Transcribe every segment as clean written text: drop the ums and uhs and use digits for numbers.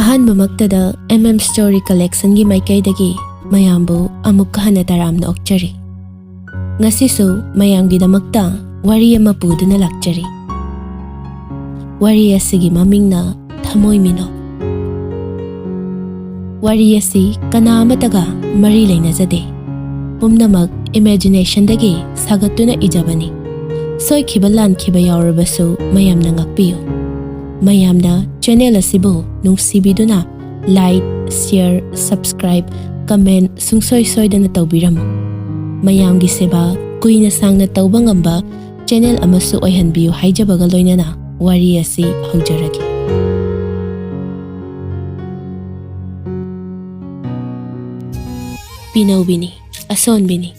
ꯑꯍꯥꯟꯕꯃꯛꯇꯗ Story Collectionꯒꯤ ꯃꯥꯏꯀꯩꯗꯒꯤ ꯃꯌꯥꯝꯕꯨ ꯑꯃꯨꯛꯀ ꯍꯟꯅ ꯇꯔꯥꯝꯅ ꯑꯣꯛꯆꯔꯤ. ꯉꯁꯤꯁꯨ ꯃꯌꯥꯝꯒꯤꯗꯃꯛꯇ ꯋꯥꯔꯤ ꯑꯃ ꯄꯨꯗꯨꯅ ꯂꯥꯛꯆꯔꯤ. ꯋꯥꯔꯤ ꯑꯁꯤꯒꯤ ꯃꯃꯤꯡꯅ Thamoi Minok. ꯋꯥꯔꯤ ꯑꯁꯤ ꯀꯅꯥ ꯑꯃꯇꯒ ꯃꯔꯤ ꯂꯩꯅꯖꯗꯦ. ꯄꯨꯝꯅꯃꯛ imagination-ꯗꯒꯤ ꯁꯥꯒꯠꯇꯨꯅ ꯏꯖꯕꯅꯤ. ꯁꯣꯏꯈꯤꯕ ꯂꯥꯟꯈꯤꯕ ꯌꯥꯎꯔꯕꯁꯨ ꯃꯌꯥꯝꯅ ꯉꯥꯛꯄꯤꯌꯨ. ꯃꯌꯥꯝꯅ ꯆꯦꯅꯦꯜ ꯑꯁꯤꯕꯨ ꯅꯨꯡꯁꯤꯕꯤꯗꯨꯅ ꯂꯥꯏꯛ, ꯁꯦꯌꯔ, ꯁꯕꯁꯀ꯭ꯔꯥꯏꯕ, ꯀꯃꯦꯟ ꯁꯨꯡꯁꯣꯏ ꯁꯣꯏꯗꯅ ꯇꯧꯕꯤꯔꯝꯃꯨ. ꯃꯌꯥꯝꯒꯤ ꯁꯦꯕꯥ ꯀꯨꯏꯅ ꯁꯥꯡꯅ ꯇꯧꯕ ꯉꯝꯕ ꯆꯦꯅꯦꯜ ꯑꯃꯁꯨ ꯑꯣꯏꯍꯟꯕꯤꯌꯨ ꯍꯥꯏꯖꯕꯒ ꯂꯣꯏꯅꯅ ꯋꯥꯔꯤ ꯑꯁꯤ ꯍꯧꯖꯔꯒꯦ. ꯄꯤꯅꯧꯕꯤꯅꯤ, ꯑꯁꯣꯟꯕꯤꯅꯤ,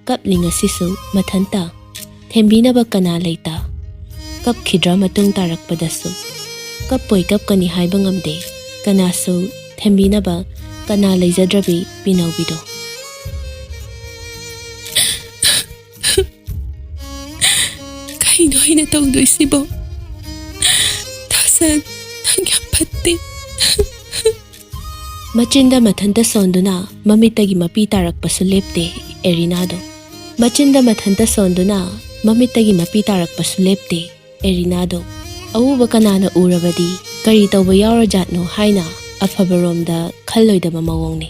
ꯀꯞꯂꯤ ꯉꯁꯤꯁꯨ ꯃꯊꯟꯇ, ꯊꯦꯝꯕꯤꯅꯕ ꯀꯅꯥ ꯂꯩꯇ. ꯀꯞꯈꯤꯗ꯭ꯔꯥ ꯃꯇꯨꯡ ꯇꯥꯔꯛꯄꯗꯁꯨ, ꯀꯞꯄꯣꯏ ꯀꯞꯀꯅꯤ ꯍꯥꯏꯕ ꯉꯝꯗꯦ. ꯀꯅꯥꯁꯨ ꯊꯦꯝꯕꯤꯅꯕ ꯀꯅꯥ ꯂꯩꯖꯗ꯭ꯔꯕꯤ ꯄꯤꯅꯧꯕꯤꯗꯣ. ꯀꯩꯅꯣ ꯑꯩꯅ ꯇꯧꯗꯣꯏꯁꯤꯕꯣ? ꯊꯥꯁꯟ, ꯅꯪ ꯌꯥꯝ ꯐꯠꯇꯦ. ꯃꯆꯤꯟꯗ ꯃꯊꯟꯇ ꯁꯣꯟꯗꯨꯅ ꯃꯃꯤꯠꯇꯒꯤ ꯃꯄꯤ ꯇꯥꯔꯛꯄꯁꯨ ꯂꯦꯞꯇꯦ ꯑꯦꯔꯤꯅꯥꯗꯣ. ꯃꯆꯤꯟꯗ ꯃꯊꯟꯇ ꯁꯣꯟꯗꯨꯅ ꯃꯃꯤꯠꯇꯒꯤ ꯃꯄꯤ ꯇꯥꯔꯛꯄꯁꯨ ꯂꯦꯞꯇꯦ ꯑꯦꯔꯤꯅꯥꯗꯣ. ꯑꯎꯕ ꯀꯅꯥꯅ ꯎꯔꯕꯗꯤ ꯀꯔꯤ ꯇꯧꯕ ꯌꯥꯎꯔꯖꯥꯠꯅꯣ ꯍꯥꯏꯅ ꯑꯐꯕꯔꯣꯝꯗ ꯈꯜꯂꯣꯏꯗꯕ ꯃꯑꯣꯡꯅꯤ.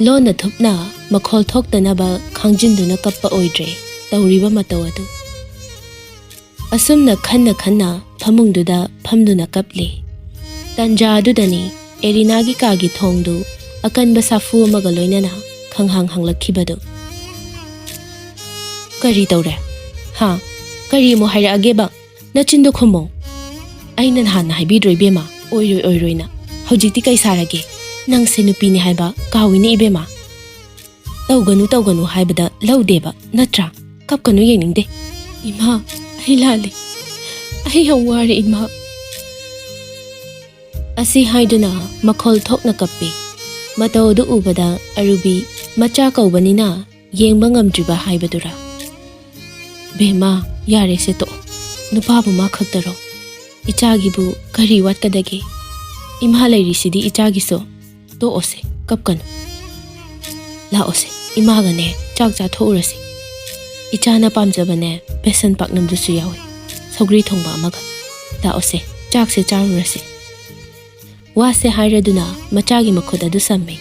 ꯂꯣꯟꯅ ꯊꯨꯞꯅ ꯃꯈꯣꯜ ꯊꯣꯛꯇꯅꯕ ꯈꯥꯡꯖꯤꯟꯗꯨꯅ ꯀꯞꯄ ꯑꯣꯏꯗ꯭ꯔꯦ ꯇꯧꯔꯤꯕ ꯃꯇꯧ ꯑꯗꯨ. ꯑꯁꯨꯝꯅ ꯈꯟꯅ ꯈꯟꯅ ꯐꯃꯨꯡꯗꯨꯗ ꯐꯝꯗꯨꯅ ꯀꯞꯂꯤ. ꯇꯟꯖꯥ ꯑꯗꯨꯗꯅꯤ ꯑꯦꯔꯤꯅꯥꯒꯤ ꯀꯥꯒꯤ ꯊꯣꯡꯗꯨ ꯑꯀꯟꯕ ꯁꯥꯐꯨ ꯑꯃꯒ ꯂꯣꯏꯅꯅ ꯈꯪꯍꯥꯡ ꯍꯥꯡꯂꯛꯈꯤꯕꯗꯨ. ꯀꯔꯤ ꯇꯧꯔꯦ? ꯍꯥ? ꯀꯔꯤ ꯑꯃꯨꯛ ꯍꯥꯏꯔꯛꯑꯒꯦꯕ? ꯅꯆꯤꯟꯗꯣ ꯈꯨꯝꯃꯣ. ꯑꯩꯅ ꯅꯍꯥꯟꯅ ꯍꯥꯏꯕꯤꯗ꯭ꯔꯣ ꯏꯕꯦꯝꯃ, ꯑꯣꯏꯔꯣꯏ ꯑꯣꯏꯔꯣꯏꯅ. ꯍꯧꯖꯤꯛꯇꯤ ꯀꯩ ꯁꯥꯔꯒꯦ? ꯅꯪꯁꯦ ꯅꯨꯄꯤꯅꯤ ꯍꯥꯏꯕ ꯀꯥꯎꯏꯅꯦ ꯏꯕꯦꯝꯃ. ꯇꯧꯒꯅꯨ ꯇꯧꯒꯅꯨ ꯍꯥꯏꯕꯗ ꯂꯧꯗꯦꯕ, ꯅꯠꯇ꯭ꯔꯥ? ꯀꯞꯀꯅꯨ, ꯌꯦꯡꯅꯤꯡꯗꯦ. ꯏꯃꯥ, ꯑꯩ ꯂꯥꯜꯂꯦ. ꯑꯩ ꯌꯥꯝ ꯋꯥꯔꯦ ꯏꯃꯥ. ꯑꯁꯤ ꯍꯥꯏꯗꯨꯅ ꯃꯈꯣꯜ ꯊꯣꯛꯅ ꯀꯞꯄꯤ. ꯃꯇꯧ ꯑꯗꯨ ꯎꯕꯗ ꯑꯔꯨꯕꯤ ꯃꯆꯥ ꯀꯧꯕꯅꯤꯅ ꯌꯦꯡꯕ ꯉꯝꯗ꯭ꯔꯤꯕ ꯍꯥꯏꯕꯗꯨꯔꯥ? ꯕꯦꯝꯃ, ꯌꯥꯔꯦꯁꯦ ꯇꯣꯛꯑꯣ. ꯅꯨꯄꯥꯕꯨ ꯃꯥ ꯈꯛꯇꯔꯣ? ꯏꯆꯥꯒꯤꯕꯨ ꯀꯔꯤ ꯋꯥꯠꯀꯗꯒꯦ? ꯏꯃꯥ ꯂꯩꯔꯤꯁꯤꯗꯤ ꯏꯆꯥꯒꯤꯁꯨ. ꯇꯣꯛꯑꯣꯁꯦ, ꯀꯞꯀꯅꯨ. ꯂꯥꯛꯑꯣꯁꯦ, ꯏꯃꯥꯒꯅꯦ ꯆꯥꯛ ꯆꯥꯊꯣꯛꯎꯔꯁꯤ. ꯏꯆꯥꯅ ꯄꯥꯝꯖꯕꯅꯦ ꯕꯦꯁꯟ ꯄꯥꯛꯅꯝꯗꯨꯁꯨ ꯌꯥꯎꯏ, ꯁꯧꯒ꯭ꯔꯤ ꯊꯣꯡꯕ ꯑꯃꯒ. ꯂꯥꯛꯑꯣꯁꯦ, ꯆꯥꯛꯁꯦ ꯆꯥꯔꯨꯔꯁꯤ. ꯋꯥꯁꯦ ꯍꯥꯏꯔꯗꯨꯅ ꯃꯆꯥꯒꯤ ꯃꯈꯨꯠ ꯑꯗꯨ ꯁꯝꯃꯤ.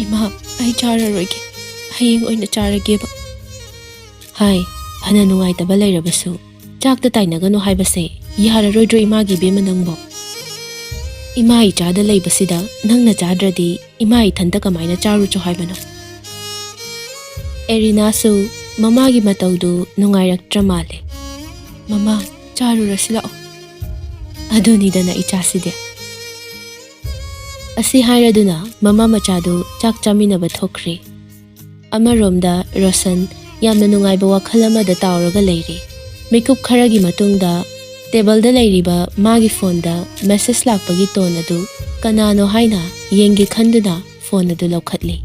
ꯏꯃꯥ, ꯑꯩ ꯆꯥꯔꯔꯣꯏꯒꯦ. ꯍꯌꯦꯡ ꯑꯣꯏꯅ ꯆꯥꯔꯒꯦꯕ. ꯍꯥꯏ, ꯐꯅ ꯅꯨꯡꯉꯥꯏꯇꯕ ꯂꯩꯔꯕꯁꯨ ꯆꯥꯛꯇ ꯇꯥꯏꯅꯒꯅꯨ ꯍꯥꯏꯕꯁꯦ ꯌꯥꯔꯔꯣꯏꯗ꯭ꯔꯣ ꯏꯃꯥꯒꯤ ꯏꯕꯦꯝꯃ ꯅꯪꯕꯣ? ꯏꯃꯥ ꯏꯆꯥꯗ ꯂꯩꯕꯁꯤꯗ ꯅꯪꯅ ꯆꯥꯗ꯭ꯔꯗꯤ ꯏꯃꯥ ꯏꯊꯟꯇ ꯀꯃꯥꯏꯅ ꯆꯥꯔꯨꯆꯣ ꯍꯥꯏꯕꯅꯣ? ꯑꯦꯔꯤꯅꯥꯁꯨ ꯃꯃꯥꯒꯤ ꯃꯇꯧꯗꯨ ꯅꯨꯡꯉꯥꯏꯔꯛꯇ꯭ꯔ ꯃꯥꯜꯂꯦ. ꯃꯃꯥ, ꯆꯥꯔꯨꯔꯁꯤ ꯂꯥꯛꯑꯣ. ꯑꯗꯨꯅꯤꯗꯅ ꯏꯆꯥꯁꯤꯗꯤ. ꯑꯁꯤ ꯍꯥꯏꯔꯗꯨꯅ ꯃꯃꯥ ꯃꯆꯥꯗꯨ ꯆꯥꯛ ꯆꯥꯃꯤꯟꯅꯕ ꯊꯣꯛꯈ꯭ꯔꯤ. ꯑꯃꯔꯣꯝꯗ ꯔꯣꯁꯟ ꯌꯥꯝꯅ ꯅꯨꯡꯉꯥꯏꯕ ꯋꯥꯈꯜ ꯑꯃꯗ ꯇꯥꯎꯔꯒ ꯂꯩꯔꯤ. ꯃꯤꯀꯨꯞ ꯈꯔꯒꯤ ꯃꯇꯨꯡꯗ ꯇꯦꯕꯜꯗ ꯂꯩꯔꯤꯕ ꯃꯥꯒꯤ ꯐꯣꯟꯗ ꯃꯦꯁꯦꯖ ꯂꯥꯛꯄꯒꯤ ꯇꯣꯟ ꯑꯗꯨ ꯀꯅꯥꯅꯣ ꯍꯥꯏꯅ ꯌꯦꯡꯒꯦ ꯈꯟꯗꯨꯅ ꯐꯣꯟ ꯑꯗꯨ ꯂꯧꯈꯠꯂꯤ.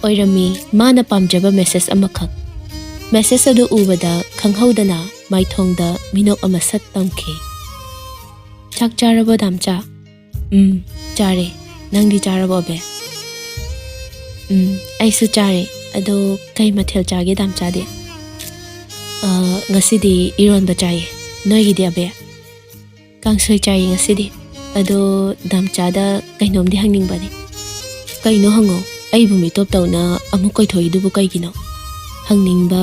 ꯑꯣꯏꯔꯝꯃꯤ ꯃꯥꯅ ꯄꯥꯝꯖꯕ ꯃꯦꯁꯦꯖ ꯑꯃꯈꯛ. ꯃꯦꯁꯦꯖ ꯑꯗꯨ ꯎꯕꯗ ꯈꯪꯍꯧꯗꯅ ꯃꯥꯏꯊꯣꯡꯗ ꯃꯤꯅꯣꯛ ꯑꯃ ꯁꯠ ꯇꯝꯈꯤ. ꯆꯥꯛ ꯆꯥꯔꯕꯣ ꯗꯥꯝꯆꯥ? ꯆꯥꯔꯦ. ꯅꯪꯗꯤ ꯆꯥꯔꯕꯣ ꯑꯕꯦ? ꯑꯩꯁꯨ ꯆꯥꯔꯦ. ꯑꯗꯣ ꯀꯩ ꯃꯊꯦꯜ ꯆꯥꯒꯦ ꯗꯥꯝꯆꯥꯗꯤ? ꯉꯁꯤꯗꯤ ꯏꯔꯣꯟꯕ ꯆꯥꯏꯌꯦ. ꯅꯣꯏꯒꯤꯗꯤ ꯑꯕꯦ? ꯀꯥꯡꯁꯣꯏ ꯆꯥꯏꯌꯦ ꯉꯁꯤꯗꯤ. ꯑꯗꯣ ꯗꯥꯝꯆꯥꯗ ꯀꯩꯅꯣꯝꯗꯤ ꯍꯪꯅꯤꯡꯕꯅꯦ. ꯀꯩꯅꯣ ꯍꯪꯉꯣ. ꯑꯩꯕꯨ ꯃꯤꯇꯣꯞ ꯇꯧꯅ ꯑꯃꯨꯛ ꯀꯣꯏꯊꯣꯛꯏꯗꯨꯕꯨ ꯀꯩꯒꯤꯅꯣ? ꯍꯪꯅꯤꯡꯕ,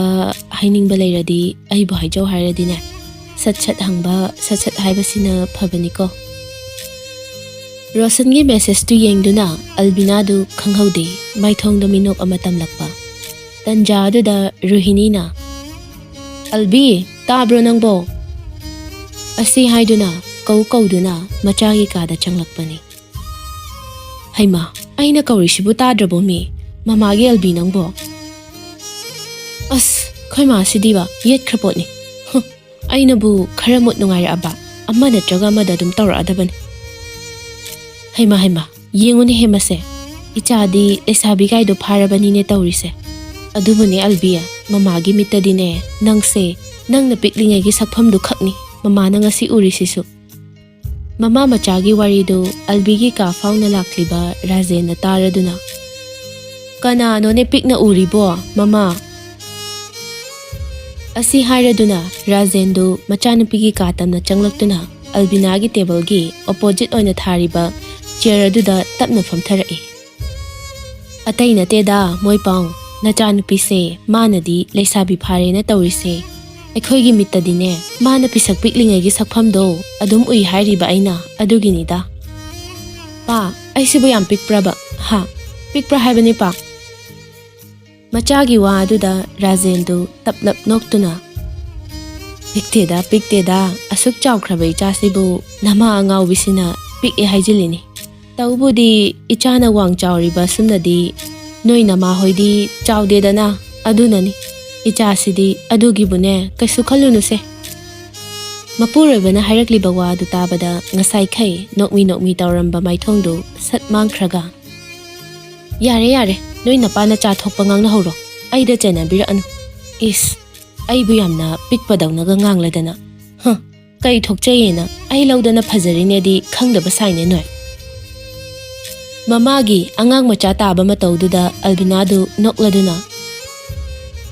ꯍꯥꯏꯅꯤꯡꯕ ꯂꯩꯔꯗꯤ ꯑꯩꯕꯨ ꯍꯥꯏꯖꯧ ꯍꯥꯏꯔꯗꯤꯅꯦ, ꯁꯠ ꯁꯠ ꯍꯪꯕ, ꯁꯠ ꯁꯠ ꯍꯥꯏꯕꯁꯤꯅ ꯐꯕꯅꯤꯀꯣ. ꯔꯣꯁꯟꯒꯤ ꯃꯦꯁꯦꯖꯇꯨ ꯌꯦꯡꯗꯨꯅ ꯑꯜꯕꯤꯅꯥꯗꯨ ꯈꯪꯍꯧꯗꯦ ꯃꯥꯏꯊꯣꯡꯗ ꯃꯤꯅꯣꯛ ꯑꯃ ꯇꯝꯂꯛꯄ. ꯇꯟꯖꯥ ꯑꯗꯨꯗ ꯔꯨꯍꯤꯅꯤꯅ, ꯑꯜꯕꯤ, ꯇꯥꯕ꯭ꯔꯣ ꯅꯪꯕꯣ? ꯑꯁꯤ ꯍꯥꯏꯗꯨꯅ ꯀꯧꯗꯨꯅ ꯃꯆꯥꯒꯤ ꯀꯥꯗ ꯆꯪꯂꯛꯄꯅꯤ. ꯍꯩꯃꯥ, ꯑꯩꯅ ꯀꯧꯔꯤꯁꯤꯕꯨ ꯇꯥꯗ꯭ꯔꯕꯣ ꯃꯤ? ꯃꯃꯥꯒꯤ ꯑꯜꯕꯤ ꯅꯪꯕꯣ? ꯑꯁ, ꯈꯣꯏ ꯃꯥꯁꯤꯗꯤꯕ ꯌꯦꯠꯈ꯭ꯔ ꯄꯣꯠꯅꯤ. ꯑꯩꯅꯕꯨ ꯈꯔ ꯃꯨꯠ ꯅꯨꯡꯉꯥꯏꯔꯛꯑꯕ ꯑꯃ ꯅꯠꯇ꯭ꯔꯒ ꯑꯃꯗ ꯑꯗꯨꯝ ꯇꯧꯔꯛꯑꯗꯕꯅꯤ. ꯍꯩꯃꯥ ꯍꯩꯃꯥ, ꯌꯦꯡꯉꯨꯅꯦ ꯍꯦꯃꯁꯦ. ꯏꯆꯥꯗꯤ ꯂꯩꯁꯥꯕꯤ ꯀꯥꯏꯗꯣ ꯐꯥꯔꯕꯅꯤꯅꯦ ꯇꯧꯔꯤꯁꯦ. ꯑꯗꯨꯕꯨꯅꯦ ꯑꯜꯕꯤ, ꯃꯃꯥꯒꯤ ꯃꯤꯠꯇꯗꯤꯅꯦ ꯅꯪꯁꯦ ꯅꯪꯅ ꯄꯤꯛꯂꯤꯉꯩꯒꯤ ꯁꯛꯐꯝꯗꯨ ꯈꯛꯅꯤ ꯃꯃꯥꯅ ꯉꯁꯤ ꯎꯔꯤꯁꯤꯁꯨ. Mama machagi waridu albigi ka fauna lakliba Rajen na taraduna. Kanano ne pikna uribo, mama. Asi hairaduna Rajen du machanupigi katam na changlaktuna albinagi table gi opposite oina thariba chair aduda tapna famtharai. Atay na teda moy pang nachanupi se manadi leisabi phare na tawrise. Aikhoigi mitadine mana pisak piklingai gi sakpham do adum ui hairiba aina aduginida. Pa aisibo yam pikpraba ha pikpra haibani pa. Machagi wa aduda Rajen du taplap noktuna. Pikteda asuk chawkhrabe ichasibu nama angau bisina pik e haijilini. Taubudi ichana wang chawriba sumnadi noi nama hoidi chawdedana adunani. Ichasidi adugibune kaisu khalunuse. Mapurebana hairakliba wa adu tabada ngasai khai nokmi tawramba maithongdu sat mangkhraga. Yare noi napana cha thokpa ngangna horo. Aida chena bira anu. Is aibu yamna pikpadawna ga ngangladana. Kai thokchayena ai laudana phajarine di khangdaba saine noi. Mamagi angang macha taba matawduda albinadu nokladuna.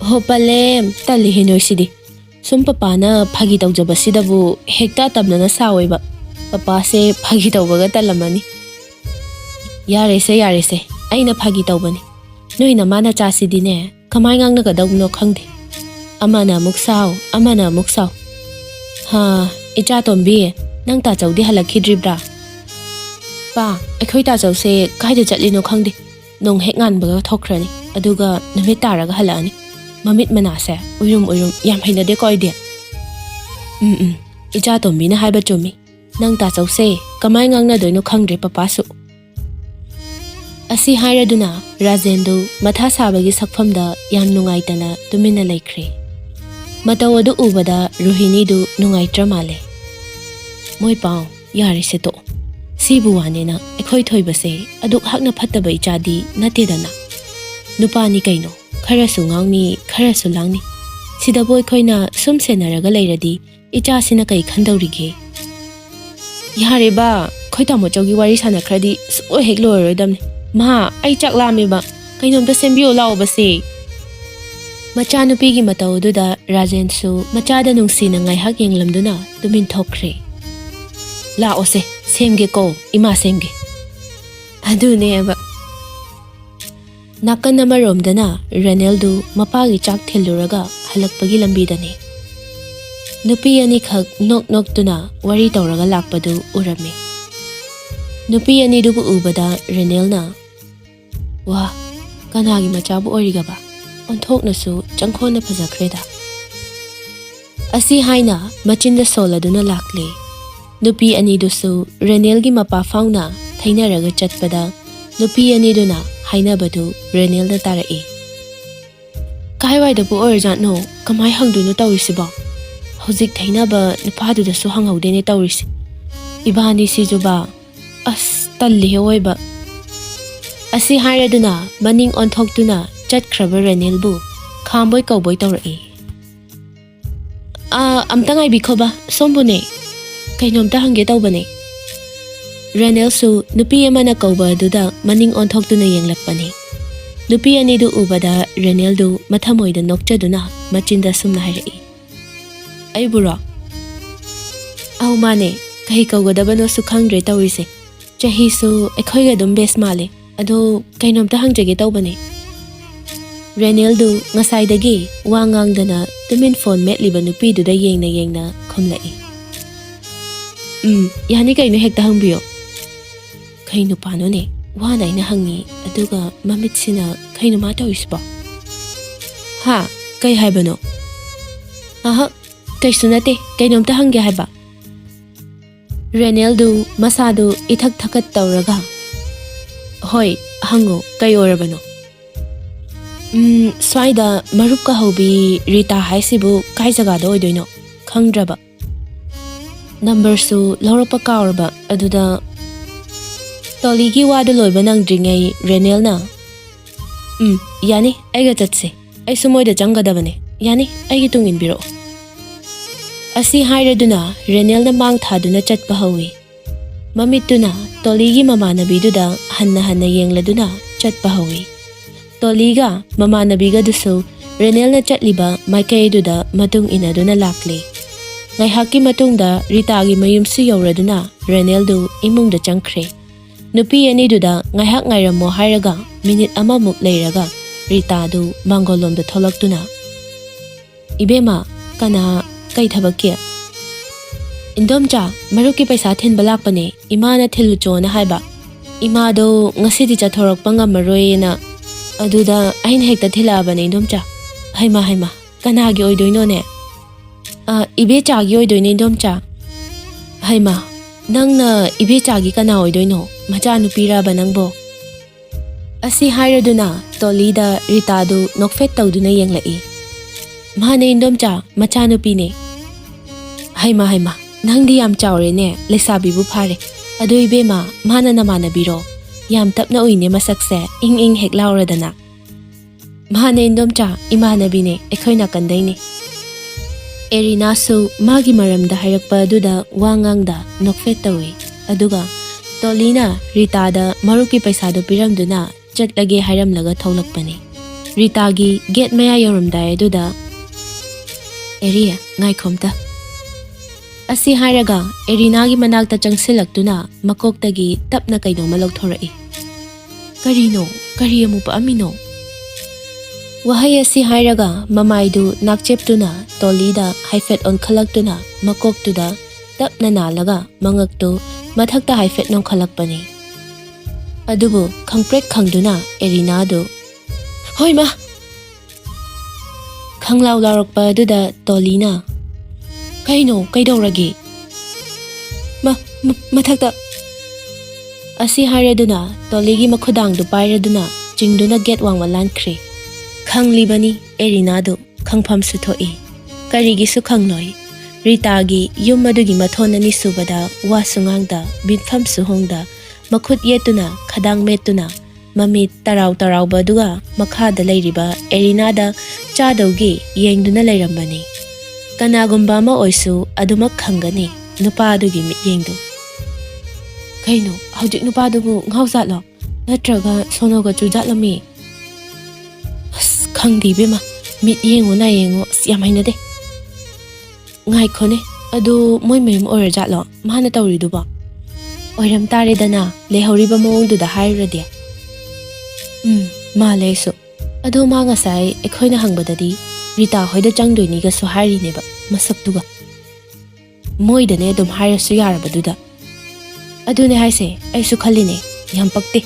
Hopalem tali hinoi sidi. Sum papa na phagi tawjaba sidabu hekta tabna na sawaiba. Papa se phagi tawbaga talamani. Yare se aina phagi tawbani. Noi na mana cha sidine kamai ngang na kadawno khangde. Amana muksaw. Ha icha tombi nang ta chawdi halakhidribra. Pa akhoi ta chawse kaida chatlino khangde. Nong hek ngan baga thokhrani aduga namit taraga halani. Mamit manase uyum yam hainade koide. Icha tombi na haiba chumi. Nang ta chawse kamai ngang na doino khangdre papa su. Asi hairaduna Rajen du matha sabagi sakphamda yam nungaitana tumina laikhre. Mataw adu ubada Rohini du nungaitra male. Moy paw yari se to. Sibu wanena ekhoi thoibase aduk hakna phattaba ichadi natedana. Nupani kaino kharasu ngangni kharasu langni. Sida boy khoina sum senaraga leiradi icha sina kai khandawrige. Yare ba khoi tamo chawgi wari sana khradi so hek lorodamne. Ma ai chak lami ba kainomta sembio lao base. Machanupigi matawduda Rajen su machada nungsina ngaihak yenglamduna tumin thokre. Laose semge ko ima semge. Adune ba. Nakan namaromdana Raneldu mapagi chak thiluraga halakpagi lambidani. Nupi ani khak nok tuna wari tawraga lakpadu urame. Nupi ani dubu ubada Ranelna wa kanagi machabu origaba. Onthoknasu changkhona phajakreda. Asi haina machinda soladuna lakle. Nupi ani dusu Ranelgi mapa fauna thainaraga chatpada nupi ani duna hainabadu Ranel na tarai. Kaiwai dabu orjat no kamai hangdunu tawrisiba. Hojik thainaba nupadu dasu hanghaudene tawrisi. Ibani sijuba as talli heoiba. Asi hairaduna maning onthokduna chatkraba Ranelbu khamboy kawboy tawrai. Amtang ai bikhoba sombune kainomta hangge tawbane. Ranel su nupi amana kawba duda maning onthokduna yenglakpani. Nupi ani du ubada Ranel du mathamoida nokchaduna machinda sumna hairai. Ai bura au mane kai kawgadabano su khangdre tawrise. Chahi su ekhoiga dum bes male ado kainomta hangjage tawbane. Ranel du ngasaidagi wangangdana tumin phone metliba nupi duda yengna khomlai. Yani kaino hekta hangbiyo. Kaino pano ne wana ina hangi aduga mamitsina kaino ma tawisba. Ha kai haibano. Aha kaisu nate kainomta hangge haiba. Ranel du masadu ithak thakat tawraga. Hoi hango kai orabano. Swaida marupka hobi Rita haisibu kai jagada oidoino khangdraba. Number su laurapa kaurba aduda toligi wada loiba nangdringai Ranel na. Yani aiga chatse. Ai sumoida changadabane. Yani aigi tungin biro. Asi hairaduna Ranel na mang thaduna chatpa hawi. Mamituna Toligi mamanabiduda hanna yengladuna chatpa hawi. Toliga mamanabiga dusu Renel na chatliba maikaiduda matung inaduna lakli. Ngaihaki matungda Ritagi mayumsu yauraduna Renel du imungda changkre. Nupi aniduda ngaihak ngairamo hairaga minute amamuk leiraga Rita du mangolomda tholaktuna. Ibema kana kai thabakya. Indomcha maruki paisa thin balakpane imana thilucho na haiba. Ima do ngasidi chathorokpa ngamaroyena aduda aina hekta thilabane indomcha. Haima kanagi oidoino ne? Ibe chagi oidoino indomcha. Haima nangna ibe chagi kana oidoino macha nupiraba nangbo. Asi hairaduna Tolida Rita du nokfet tawduna yenglai. Mane indomcha macha nupine. Haima nangdi yam chawre ne lesabi bu phare. Adu ibema mana namanabiro. Yam tapna uine masakse ing hek lauradana. Mane indomcha imanabine ekhoina kandaini. Erina su magi maramda hairakpa aduda wangangda nokfet tawi. Aduga Tolina Rita da maruki paisa do piramduna chatlage hairamlaga tholakpani. Rita gi get maya yoramdai aduda Eria Yaikhomba. Asi hairaga Erina gi manakta changsilaktuna makoktagi tapna kainoma logthorai. Kari amu pa amino. Wahai asi hairaga mamaidu nakcheptuna Tolida haifet on khalaktuna makoktuda tapna nalaga mangaktu mathakta haifet nong khalakpani. Adubu khangprek khangduna Erina du Hoima khanglaw larokpa aduda Tolina Kaidoragi mathakta Asi hairaduna Toligi makhudang du pairaduna chingduna get wangwa lankre. Khanglibani Erina du khangpham su thoi. Karigi su khangloi. Rita gi yum madugi mathonani subada wasungangda bitpham su hongda makhut yetuna khadang metuna mamit tarau baduga makhada leiriba Erina da chadaugi yengduna leirambani. Kanagumba ma oisu adumak khangani nupadugi mityengdu. Kaino hojik nupadugu nghauzatlo natraga sonoga chujatlami. Khangdi bema mityengo na yengo yamhainade. Ngaikhone adu moi mem orajatlo mana tawriduba. Oiram taredana lehoriba mawongduda hairade. Malesu adu ma ngasai ekhoina hangbadadi Rita hoida changdoini ga so hairi neba masaktuga. Moidane dum hairasu yarabaduda. Adune haise aisu khaline yam pakte.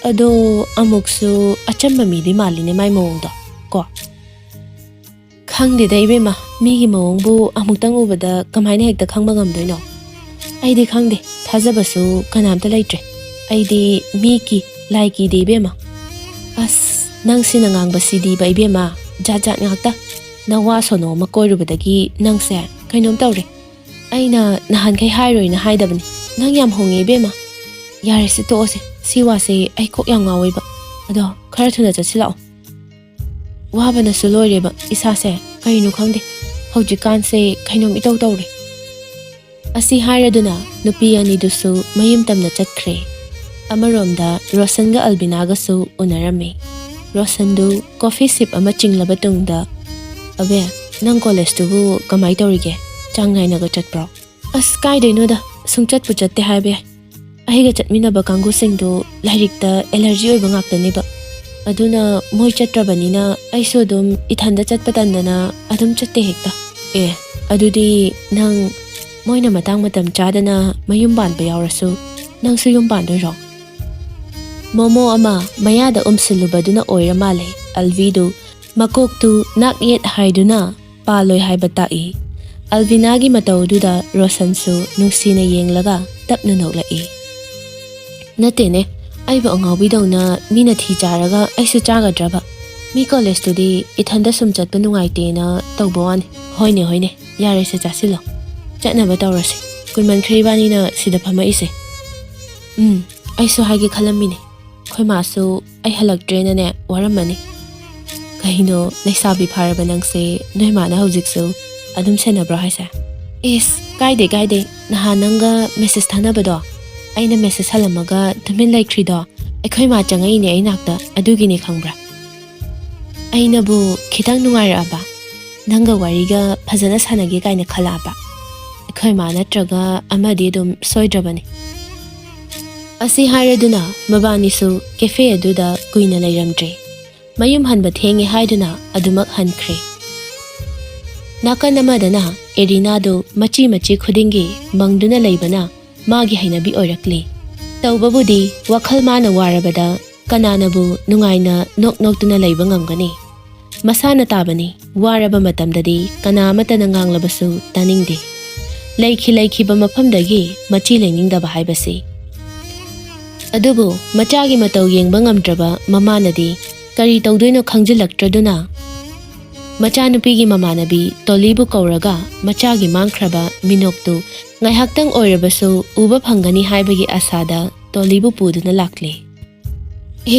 Ado amuksu achamba midi maline mai mawongda ko. Khangde da ibema migi mawongbu amuktang ubada kamaina hekta khangba ngamdoino. Aidi khangde thajabasu kanamta laitre. Aidi miki laiki de ibema. As nangsina ngangbasidi ba ibema jajat ngakta nawa sono makoirubadagi nangse kainom tawre. Aina nahan kai hairoina haidabani. Nang yam hongi ibema. Yare se toose siwase ai kok yang ngaweba. Ado khara thuna chasilao. Wabana su loireba isase kainu khangde. Hojikan se kainom itaw tawre. Asi hairaduna nupi ani dusu mayim tamna chatkre. Amaromda Rosan ga Albinaga su unarami. Rosan du coffee sip ama chinglaba tungda. Abe nang college tubu kamai tawrige changngai naga chatpro. As kaideno da sungchat puchatte haibe. Ahiga chatminaba kanggu singdu lairikta allergy oiba ngaktaniba. Aduna moi chatrabanina aiso dum ithanda chatpatandana adum chatte hekta. Adudi nang moina matang matam chadana mayum banba yaurasu nangsu yum bandoiro. Momo ama mayada umsilubaduna oira male alvidu makoktu nakyet haiduna paloi haibatai. Alvinagi mataududa Rosansu nungsina yenglaga tapna noklai. Natene aiba angawbidawna mina thijaraga aisu chagadraba. Mi college tudi ithanda sum chatpa nungaitena tawbawani. Hoine yare se chasilo. Chatnaba tawrasi. Kunman khribani na sida phama ise. Aisu haige khalamine. Khoi masu ai halaktre na ne waramani. Kahino naisabi pharaba nangse noi mana hojiksu adum senabra haisa. Is kaide nahananga message thanabado ꯑꯩꯅ message ꯍꯜꯂꯝꯃꯒ ꯇꯨꯃꯤꯟ ꯂꯩꯈ꯭ꯔꯤꯗꯣ ꯑꯩꯈꯣꯏ ꯃꯥ ꯆꯪꯉꯛꯏꯅꯦ ꯑꯩ ꯅꯥꯛꯇ ꯑꯗꯨꯒꯤꯅꯦ ꯈꯪꯕ꯭ꯔꯥ ꯑꯩꯅꯕꯨ ꯈꯤꯇꯪ ꯅꯨꯡꯉꯥꯏꯔꯛꯑꯕ ꯅꯪꯒ ꯋꯥꯔꯤꯒ ꯐꯖꯅ ꯁꯥꯟꯅꯒꯦ ꯀꯥꯏꯅ ꯈꯜꯂꯛꯑꯕ ꯑꯩꯈꯣꯏ ꯃꯥ ꯅꯠꯇ꯭ꯔꯒ ꯑꯃꯗꯤ ꯑꯗꯨꯝ ꯁꯣꯏꯗ꯭ꯔꯕꯅꯤ ꯑꯁꯤ ꯍꯥꯏꯔꯗꯨꯅ ꯃꯕꯥꯅꯤꯁꯨ ꯀꯦꯐꯦ ꯑꯗꯨꯗ ꯀꯨꯏꯅ ꯂꯩꯔꯝꯗ꯭ꯔꯦ ꯃꯌꯨꯝ ꯍꯟꯕ ꯊꯦꯡꯉꯦ ꯍꯥꯏꯗꯨꯅ ꯑꯗꯨꯃꯛ ꯍꯟꯈ꯭ꯔꯦ ꯅꯥꯀꯟ ꯑꯃꯗꯅ ꯑꯦꯔꯤꯅꯥꯗꯨ ꯃꯆꯤ ꯃꯆꯤ ꯈꯨꯗꯤꯡꯒꯤ ꯃꯪꯗꯨꯅ ꯂꯩꯕꯅ ꯃꯥꯒꯤ ꯍꯩꯅꯕꯤ ꯑꯣꯏꯔꯛꯂꯤ ꯇꯧꯕꯕꯨꯗꯤ ꯋꯥꯈꯜ ꯃꯥꯅ ꯋꯥꯔꯕꯗ ꯀꯅꯥꯅꯕꯨ ꯅꯨꯡꯉꯥꯏꯅ ꯅꯣꯛ ꯅꯣꯛꯇꯨꯅ ꯂꯩꯕ ꯉꯝꯒꯅꯤ ꯃꯁꯥꯅ ꯇꯥꯕꯅꯤ ꯋꯥꯔꯕ ꯃꯇꯝꯗꯗꯤ ꯀꯅꯥ ꯑꯃꯠꯇꯅ ꯉꯥꯡꯂꯕꯁꯨ ꯇꯥꯅꯤꯡꯗꯦ ꯂꯩꯈꯤꯕ ꯃꯐꯝꯗꯒꯤ ꯃꯆꯤ ꯂꯩꯅꯤꯡꯗꯕ ꯍꯥꯏꯕꯁꯤ ꯑꯗꯨꯕꯨ ꯃꯆꯥꯒꯤ ꯃꯇꯧ ꯌꯦꯡꯕ ꯉꯝꯗ꯭ꯔꯕ ꯃꯃꯥꯅꯗꯤ ꯀꯔꯤ ꯇꯧꯗꯣꯏꯅꯣ ꯈꯪꯖꯤꯜꯂꯛꯇ꯭ꯔꯗꯨꯅ ꯃꯆꯥꯅꯨꯄꯤꯒꯤ ꯃꯃꯥꯟꯅꯕꯤ ꯇꯣꯂꯤꯕꯨ ꯀꯧꯔꯒ ꯃꯆꯥꯒꯤ ꯃꯥꯡꯈ꯭ꯔꯕ ꯃꯤꯅꯣꯛꯇꯨ ꯉꯥꯏꯍꯥꯛꯇꯪ ꯑꯣꯏꯔꯕꯁꯨ ꯎꯕ ꯐꯪꯒꯅꯤ ꯍꯥꯏꯕꯒꯤ ꯑꯁꯥꯗ ꯇꯣꯂꯤꯕꯨ ꯄꯨꯗꯨꯅ ꯂꯥꯛꯂꯤ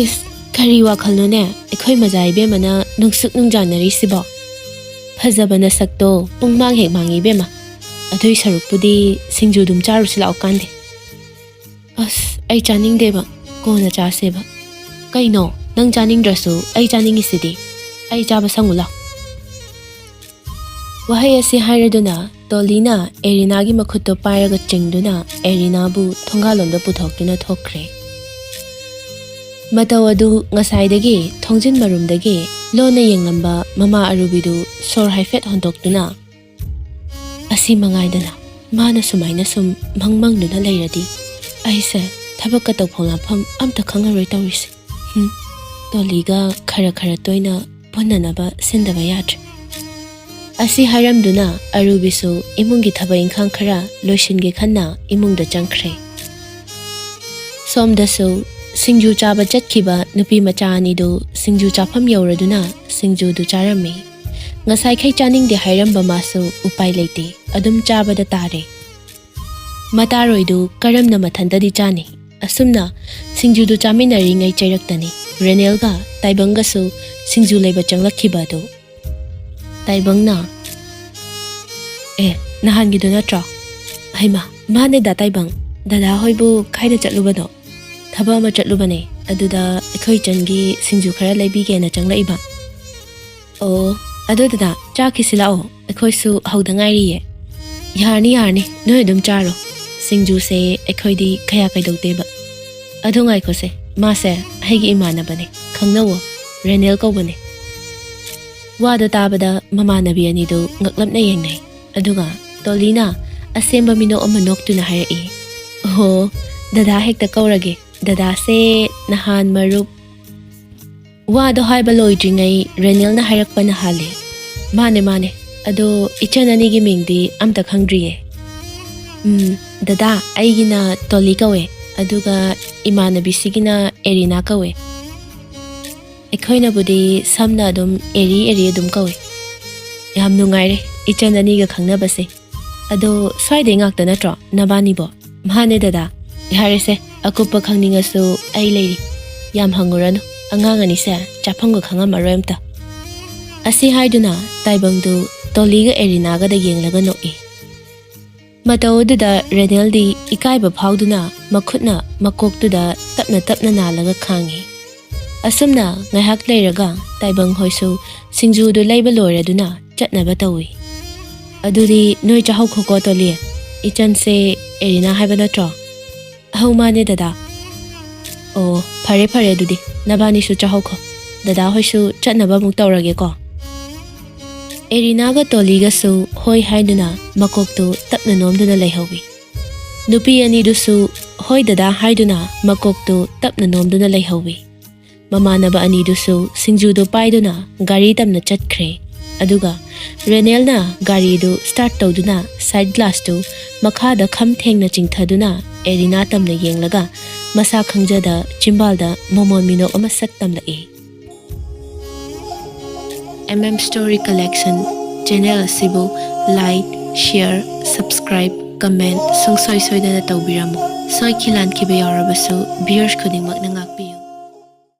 ꯏꯁ ꯀꯔꯤ ꯋꯥꯈꯜꯅꯣꯅꯦ ꯑꯩꯈꯣꯏ ꯃꯖꯥ ꯏꯕꯦꯝꯃꯅ ꯅꯨꯡꯁꯨꯛ ꯅꯨꯡꯖꯥꯟꯅꯔꯤꯁꯤꯕꯣ ꯐꯖꯕ ꯅꯁꯛꯇꯣ ꯄꯨꯡꯃꯥꯡ ꯍꯦꯛ ꯃꯥꯡꯉꯤ ꯏꯕꯦꯝꯃ ꯑꯗꯨꯏ ꯁꯔꯨꯛꯄꯨꯗꯤ ꯁꯤꯡꯖꯨ ꯑꯗꯨꯝ ꯆꯥꯔꯨꯁꯤ ꯂꯥꯛꯑꯣ ꯀꯥꯟꯗꯦ ꯑꯁ ꯑꯩ ꯆꯥꯅꯤꯡꯗꯦꯕ ꯀꯣꯟꯅ ꯆꯥꯁꯦꯕ ꯀꯩꯅꯣ ꯅꯪ ꯆꯥꯅꯤꯡꯗ꯭ꯔꯁꯨ ꯑꯩ ꯆꯥꯅꯤꯡꯉꯤꯁꯤꯗꯤ ꯑꯩ ꯆꯥꯕ ꯁꯪꯉꯨ ꯂꯥꯎ ꯋꯥꯍꯩ ꯑꯁꯤ ꯍꯥꯏꯔꯗꯨꯅ ꯇꯣꯂꯤꯅ ꯑꯦꯔꯤꯅꯥꯒꯤ ꯃꯈꯨꯠꯇꯣ ꯄꯥꯏꯔꯒ ꯆꯤꯡꯗꯨꯅ ꯑꯦꯔꯤꯅꯥꯕꯨ ꯊꯣꯡꯒꯥꯜꯂꯣꯝꯗ ꯄꯨꯊꯣꯛꯇꯨꯅ ꯊꯣꯛꯈ꯭ꯔꯦ ꯃꯇꯧ ꯑꯗꯨ ꯉꯁꯥꯏꯗꯒꯤ ꯊꯣꯡꯖꯤꯟ ꯃꯔꯨꯝꯗꯒꯤ ꯂꯣꯟꯅ ꯌꯦꯡꯂꯝꯕ ꯃꯃꯥ ꯑꯔꯨꯕꯤꯗꯨ ꯁꯣꯔ ꯍꯥꯏꯐꯦꯠ ꯍꯣꯟꯗꯣꯛꯇꯨꯅ ꯑꯁꯤ ꯃꯉꯥꯏꯗꯅ ꯃꯥꯅ ꯁꯨꯃꯥꯏꯅ ꯁꯨꯝ ꯃꯪꯗꯨꯅ ꯂꯩꯔꯗꯤ ꯑꯩꯁꯦ ꯊꯕꯛꯀ ꯇꯧꯐꯝ ꯂꯥꯛꯐꯝ ꯑꯝꯇ ꯈꯪꯉꯔꯣꯏ ꯇꯧꯔꯤꯁꯦ ꯇꯣꯂꯤꯒ ꯈꯔ ꯇꯣꯏꯅ ꯄꯨꯟꯅꯅꯕ ꯁꯤꯟꯗꯕ ꯌꯥꯗ꯭ꯔꯦ ꯑꯁꯤ ꯍꯥꯏꯔꯝꯗꯨꯅ ꯑꯔꯨꯕꯤꯁꯨ ꯏꯃꯨꯡꯒꯤ ꯊꯕꯛ ꯏꯪꯈꯥꯡ ꯈꯔ ꯂꯣꯏꯁꯤꯟꯒꯦ ꯈꯟꯅ ꯏꯃꯨꯡꯗ ꯆꯪꯈ꯭ꯔꯦ ꯁꯣꯝꯗꯁꯨ ꯁꯤꯡꯖꯨ ꯆꯥꯕ ꯆꯠꯈꯤꯕ ꯅꯨꯄꯤ ꯃꯆꯥ ꯑꯅꯤꯗꯨ ꯁꯤꯡꯖꯨ ꯆꯥꯐꯝ ꯌꯧꯔꯗꯨꯅ ꯁꯤꯡꯖꯨꯗꯨ ꯆꯥꯔꯝꯃꯤ ꯉꯁꯥꯏꯈꯩ ꯆꯥꯅꯤꯡꯗꯦ ꯍꯥꯏꯔꯝꯕ ꯃꯥꯁꯨ ꯎꯄꯥꯏ ꯂꯩꯇꯦ ꯑꯗꯨꯝ ꯆꯥꯕꯗ ꯇꯥꯔꯦ ꯃꯇꯥꯔꯣꯏꯗꯨ ꯀꯔꯝꯅ ꯃꯊꯟꯇꯗꯤ ꯆꯥꯅꯤ ꯑꯁꯨꯝꯅ ꯁꯤꯡꯖꯨꯗꯨ ꯆꯥꯃꯤꯟꯅꯔꯤꯉꯩ ꯆꯩꯔꯛꯇꯅꯤ ꯔꯦꯅꯦꯜꯒ ꯇꯥꯏꯕꯪꯒꯁꯨ ꯁꯤꯡꯖꯨ ꯂꯩꯕ ꯆꯪꯂꯛꯈꯤꯕ ꯑꯗꯨ ꯇꯥꯏꯕꯪꯅ ꯅꯍꯥꯟꯒꯤꯗꯨ ꯅꯠꯇ꯭ꯔꯣ ꯍꯩꯃꯥ ꯃꯥꯅꯦꯗ ꯇꯥꯏꯕꯪ ꯗꯗꯥ ꯍꯣꯏꯕꯨ ꯀꯥꯏꯗ ꯆꯠꯂꯨꯕꯅꯣ ꯊꯕꯛ ꯑꯃ ꯆꯠꯂꯨꯕꯅꯦ ꯑꯗꯨꯗ ꯑꯩꯈꯣꯏ ꯆꯟꯒꯤ ꯁꯤꯡꯖꯨ ꯈꯔ ꯂꯩꯕꯤꯒꯦꯅ ꯆꯪꯂꯛꯏꯕ ꯑꯣ ꯑꯗꯨ ꯗꯗꯥ ꯆꯥꯈꯤꯁꯤ ꯂꯥꯛꯑꯣ ꯑꯩꯈꯣꯏꯁꯨ ꯍꯧꯗ ꯉꯥꯏꯔꯤꯌꯦ ꯌꯥꯔꯅꯤ ꯅꯣꯏ ꯑꯗꯨꯝ ꯆꯥꯔꯣ ꯁꯤꯡꯖꯨꯁꯦ ꯑꯩꯈꯣꯏꯗꯤ ꯀꯌꯥ ꯀꯩꯗꯧꯗꯦꯕ ꯑꯗꯨ ꯉꯥꯏꯈꯣꯁꯦ ꯃꯥꯁꯦ ꯑꯩꯒꯤ ꯏꯃꯥꯟꯅꯕꯅꯦ ꯈꯪꯅꯧꯋꯣ ꯔꯦꯅꯦꯜ ꯀꯧꯕꯅꯦ ꯋꯥꯗꯣ ꯇꯥꯕꯗ ꯃꯃꯥꯟꯅꯕꯤ ꯑꯅꯤꯗꯨ ꯉꯛꯂꯞꯅ ꯌꯦꯡꯅꯩ ꯑꯗꯨꯒ ꯇꯣꯂꯤꯅ ꯑꯁꯦꯡꯕ ꯃꯤꯅꯣꯛ ꯑꯃ ꯅꯣꯛꯇꯨꯅ ꯍꯥꯏꯔꯛꯏ ꯑꯣꯍꯣ ꯗꯗꯥ ꯍꯦꯛꯇ ꯀꯧꯔꯒꯦ ꯗꯗꯥꯁꯦ ꯅꯍꯥꯟ ꯃꯔꯨꯞ ꯋꯥꯗꯣ ꯍꯥꯏꯕ ꯂꯣꯏꯗ꯭ꯔꯤꯉꯩ ꯔꯦꯅꯦꯜꯅ ꯍꯥꯏꯔꯛꯄꯅ ꯍꯥꯜꯂꯤ ꯃꯥꯅꯦ ꯑꯗꯣ ꯏꯆꯟ ꯑꯅꯤꯒꯤ ꯃꯤꯡꯗꯤ ꯑꯝꯇ ꯈꯪꯗ꯭ꯔꯤꯌꯦ ꯗꯗꯥ ꯑꯩꯒꯤꯅ ꯇꯣꯂꯤ ꯀꯧꯋꯦ ꯑꯗꯨꯒ ꯏꯃꯥꯟꯅꯕꯤꯁꯤꯒꯤꯅ ꯑꯦꯔꯤꯅꯥ ꯀꯧꯋꯦ ꯑꯩꯈꯣꯏꯅꯕꯨꯗꯤ ꯁꯝꯅ ꯑꯗꯨꯝ ꯑꯦꯔꯤ ꯑꯗꯨꯝ ꯀꯧꯋꯦ ꯌꯥꯝ ꯅꯨꯡꯉꯥꯏꯔꯦ ꯏꯆꯟ ꯑꯅꯤꯒ ꯈꯪꯅꯕꯁꯦ ꯑꯗꯣ ꯁ꯭ꯋꯥꯏꯗꯩ ꯉꯥꯛꯇ ꯅꯠꯇ꯭ꯔꯣ ꯅꯕꯥꯅꯤꯕꯣ ꯃꯥꯅꯦ ꯗꯗꯥ ꯌꯥꯔꯦꯁꯦ ꯑꯀꯨꯞꯄ ꯈꯪꯅꯤꯡꯉꯁꯨ ꯑꯩ ꯂꯩꯔꯤ ꯌꯥꯝ ꯍꯪꯉꯨꯔꯅꯨ ꯑꯉꯥꯡ ꯑꯅꯤꯁꯦ ꯆꯥꯐꯝꯒ ꯈꯪꯉꯝꯃꯔꯣꯏ ꯑꯝꯇ ꯑꯁꯤ ꯍꯥꯏꯗꯨꯅ ꯇꯥꯏꯕꯪꯗꯨ ꯇꯣꯂꯤꯒ ꯑꯦꯔꯤꯅꯥꯒꯗ ꯌꯦꯡꯂꯒ ꯅꯣꯛꯏ ꯃꯇꯧ ꯑꯗꯨꯗ ꯔꯦꯅꯦꯜꯗꯤ ꯏꯀꯥꯏꯕ ꯐꯥꯎꯗꯨꯅ ꯃꯈꯨꯠꯅ ꯃꯀꯣꯛꯇꯨꯗ ꯇꯞꯅ ꯅꯥꯜꯂꯒ ꯈꯥꯡꯉꯤ ꯑꯁꯨꯝꯅ ꯉꯥꯏꯍꯥꯛ ꯂꯩꯔꯒ ꯇꯥꯏꯕꯪ ꯍꯣꯏꯁꯨ ꯁꯤꯡꯖꯨꯗꯨ ꯂꯩꯕ ꯂꯣꯏꯔꯗꯨꯅ ꯆꯠꯅꯕ ꯇꯧꯏ ꯑꯗꯨꯗꯤ ꯅꯣꯏ ꯆꯥꯍꯧꯈꯣꯀꯣ ꯇꯣꯂꯤ ꯏꯆꯟꯁꯦ ꯑꯦꯔꯤꯅꯥ ꯍꯥꯏꯕ ꯅꯠꯇ꯭ꯔꯣ ꯑꯍꯧ ꯃꯥꯅꯦ ꯗꯗꯥ ꯑꯣ ꯐꯔꯦ ꯑꯗꯨꯗꯤ ꯅꯕꯥꯅꯤꯁꯨ ꯆꯥꯍꯧꯈꯣ ꯗꯗꯥ ꯍꯣꯏꯁꯨ ꯆꯠꯅꯕ ꯑꯃꯨꯛ ꯇꯧꯔꯒꯦꯀꯣ ꯑꯦꯔꯤꯅꯥꯒ ꯇꯣꯂꯤꯒꯁꯨ ꯍꯣꯏ ꯍꯥꯏꯗꯨꯅ ꯃꯀꯣꯛꯇꯨ ꯇꯞꯅ ꯅꯣꯝꯗꯨꯅ ꯂꯩꯍꯧꯏ ꯅꯨꯄꯤ ꯑꯅꯤꯗꯨꯁꯨ ꯍꯣꯏ ꯗꯗꯥ ꯍꯥꯏꯗꯨꯅ ꯃꯀꯣꯛꯇꯨ ꯇꯞꯅ ꯅꯣꯝꯗꯨꯅ ꯂꯩꯍꯧꯏ ꯃꯃꯥꯟꯅꯕ ꯑꯅꯤꯗꯨꯁꯨ ꯁꯤꯡꯖꯨꯗꯨ ꯄꯥꯏꯗꯨꯅ ꯒꯥꯔꯤ ꯇꯝꯅ ꯆꯠꯈ꯭ꯔꯦ ꯑꯗꯨꯒ ꯔꯦꯅꯦꯜꯅ ꯒꯥꯔꯤꯗꯨ ꯁ꯭ꯇꯥꯔꯠ ꯇꯧꯗꯨꯅ ꯁꯥꯏꯠ ꯒ꯭ꯂꯥꯁꯇꯨ ꯃꯈꯥꯗ ꯈꯝ ꯊꯦꯡꯅ ꯆꯤꯡꯊꯗꯨꯅ ꯑꯦꯔꯤꯅꯥ ꯇꯝꯅ ꯌꯦꯡꯂꯒ ꯃꯁꯥ ꯈꯪꯖꯗ ꯆꯤꯝꯕꯥꯜꯗ ꯃꯣꯃꯣꯟ ꯃꯤꯅꯣꯛ ꯑꯃ ꯁꯠ ꯇꯝꯂꯛꯏ Story Collection ꯆꯦꯅꯦꯜ ꯑꯁꯤꯕꯨ ꯂꯥꯏꯛ, ꯁꯤꯌꯔ, ꯁꯕꯁꯀ꯭ꯔꯥꯏꯕ, ꯀꯃꯦꯟꯠ ꯁꯨꯡꯁꯣꯏ ꯁꯣꯏꯗꯅ ꯇꯧꯕꯤꯔꯝꯃꯨ ꯁꯣꯏꯈꯤ ꯂꯥꯟꯈꯤꯕ ꯌꯥꯎꯔꯕꯁꯨ ꯚ꯭ꯌꯨꯌꯔꯁ ꯈꯨꯗꯤꯡꯃꯛꯅ ꯉꯥꯛꯄꯤꯌꯨ